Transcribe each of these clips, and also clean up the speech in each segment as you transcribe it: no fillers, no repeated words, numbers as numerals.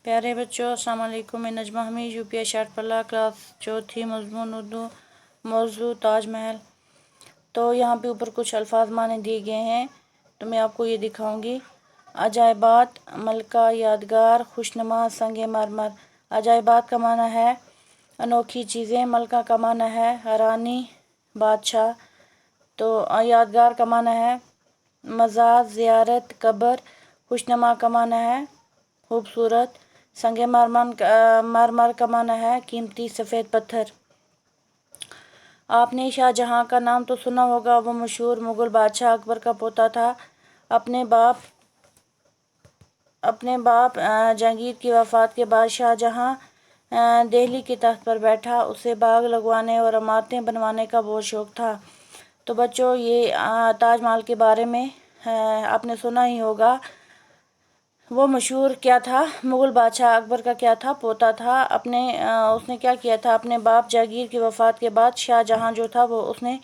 प्यारे बच्चों, अस्सलाम वालेकुम। मैं नजमा हमीद, यूपीएस शार्ट पल्ला, क्लास चौथी, मज़मून उर्दू, मौजू ताजमहल। तो यहाँ पे ऊपर कुछ अल्फाज माने दिए गए हैं, तो मैं आपको ये दिखाऊंगी। अजायबात, मलका, यादगार, खुशनुमा, संगे मरमर। अजायबात का माना है अनोखी चीज़ें, मलका का माना है रानी, बादशाह। तो यादगार का माना है मज़ार, ज़ियारत, कब्र। खुशनुमा का माना है खूबसूरत। संगे मरमर का माना है कीमती सफ़ेद पत्थर। आपने शाहजहां का नाम तो सुना होगा, वो मशहूर मुग़ल बादशाह अकबर का पोता था। अपने बाप जहांगीर की वफ़ात के बाद शाहजहां दिल्ली के तख्त पर बैठा। उसे बाग लगवाने और इमारतें बनवाने का बहुत शौक़ था। तो बच्चों, ये ताजमहल के बारे में आपने सुना ही होगा। वो मशहूर क्या था, मुग़ल बादशाह अकबर का क्या था, पोता था। उसने क्या किया था, अपने बाप जहांगीर की वफ़ात के बाद शाहजहां जो था वो उसने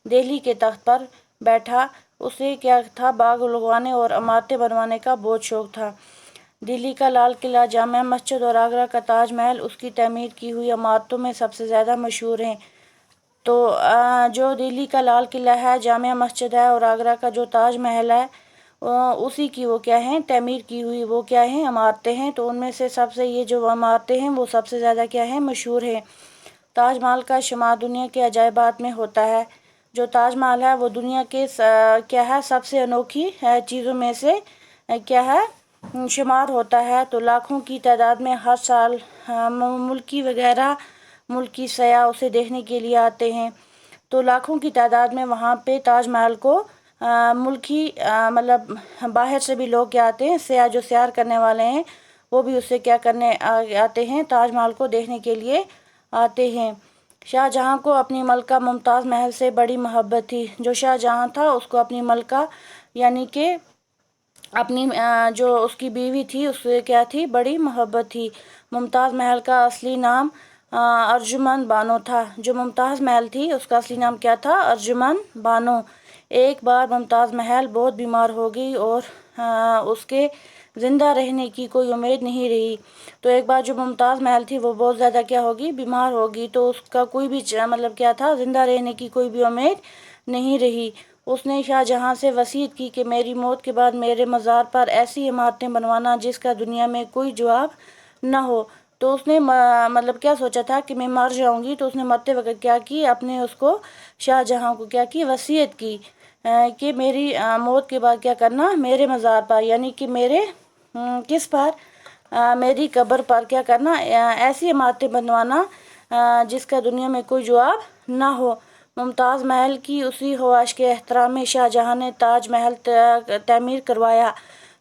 दिल्ली के तख्त पर बैठा। उसे क्या था, बाग लगवाने और इमारतें बनवाने का बहुत शौक़ था। दिल्ली का लाल किला, जामा मस्जिद और आगरा का ताजमहल उसकी तमीर की हुई इमारतों में सबसे ज़्यादा मशहूर हैं। तो जो दिल्ली का लाल किला है, जामा मस्जिद है और आगरा का जो ताजमहल है, उसी की वो क्या हैं, तमीर की हुई वो क्या हैं, इमारतें हैं। तो उनमें से सबसे ये जो इमारतें हैं वो सबसे ज़्यादा क्या है, मशहूर है। ताजमहल का शुमार दुनिया के अजायबात में होता है। जो ताजमहल है वो दुनिया के क्या है, सबसे अनोखी चीज़ों में से क्या है, शुमार होता है। तो लाखों की तादाद में हर साल मुल्की सयाह उसे देखने के लिए आते हैं। तो लाखों की तादाद में वहाँ पे ताजमहल को मुल्की मतलब बाहर से भी लोग क्या आते हैं, जो सैर करने वाले हैं वो भी उससे क्या करने आते हैं, ताजमहल को देखने के लिए आते हैं। शाहजहां को अपनी मलका मुमताज़ महल से बड़ी मोहब्बत थी। जो शाहजहां था उसको अपनी मलका यानी कि अपनी जो उसकी बीवी थी उससे क्या थी, बड़ी मोहब्बत थी। मुमताज़ महल का असली नाम अर्जुमंद बानो था। जो मुमताज़ महल थी उसका असली नाम क्या था, अर्जुमंद बानो। एक बार मुमताज़ महल बहुत बीमार हो गई और उसके ज़िंदा रहने की कोई उम्मीद नहीं रही। तो एक बार जो मुमताज़ महल थी वो बहुत ज़्यादा क्या होगी, बीमार होगी। तो उसका कोई भी मतलब क्या था, ज़िंदा रहने की कोई भी उम्मीद नहीं रही। उसने शाहजहां से वसीयत की कि मेरी मौत के बाद मेरे मज़ार पर ऐसी इमारतें बनवाना जिसका दुनिया में कोई जवाब न हो। तो उसने मतलब क्या सोचा था कि मैं मर जाऊंगी, तो उसने मरते वक्त क्या की, अपने उसको शाहजहां को क्या की, वसीयत की कि मेरी मौत के बाद क्या करना, मेरे मज़ार पर यानी कि मेरे किस पर, मेरी कब्र पर क्या करना, ऐसी इमारतें बनवाना जिसका दुनिया में कोई जवाब ना हो। मुमताज़ महल की उसी ख्वाहिश के एहतराम में शाहजहां ने ताजमहल तमीर करवाया।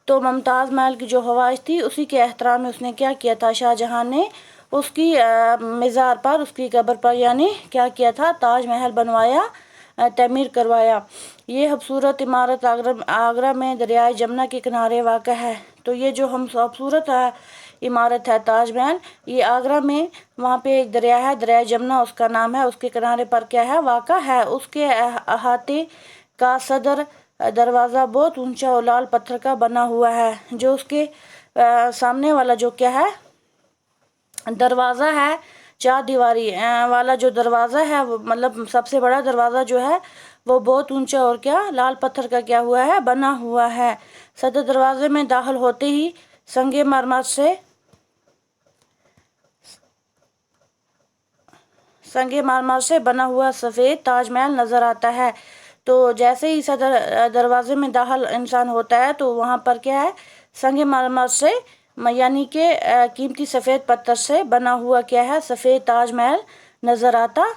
तो मुमताज़ महल की जो ख्वाहिश थी उसी के एहतराम में उसने क्या किया था, शाहजहां ने उसकी मज़ार पर, उसकी कब्र पर यानी क्या किया था, ताजमहल बनवाया, तमीर करवाया। ये खूबसूरत इमारत आगरा में दरियाए जमुना के किनारे वाक़ है। तो ये जो हम खूबसूरत इमारत है ताजमहल, ये आगरा में वहाँ पे एक दरिया है, दरिया जमुना उसका नाम है, उसके किनारे पर क्या है, वाक़ है। उसके अहाते का सदर दरवाज़ा बहुत ऊंचा और लाल पत्थर का बना हुआ है। जो उसके सामने वाला जो क्या है, दरवाज़ा है, चार दीवारी वाला जो दरवाज़ा है, वो मतलब सबसे बड़ा दरवाज़ा जो है वो बहुत ऊंचा और क्या, लाल पत्थर का क्या हुआ है, बना हुआ है। सदर दरवाजे में दाखिल होते ही संगे मरमर से बना हुआ सफ़ेद ताजमहल नज़र आता है। तो जैसे ही सदर दरवाजे में दाखिल इंसान होता है तो वहाँ पर क्या है, संगे मरमर से यानी कि कीमती सफ़ेद पत्थर से बना हुआ क्या है, सफ़ेद ताजमहल नज़र आता है।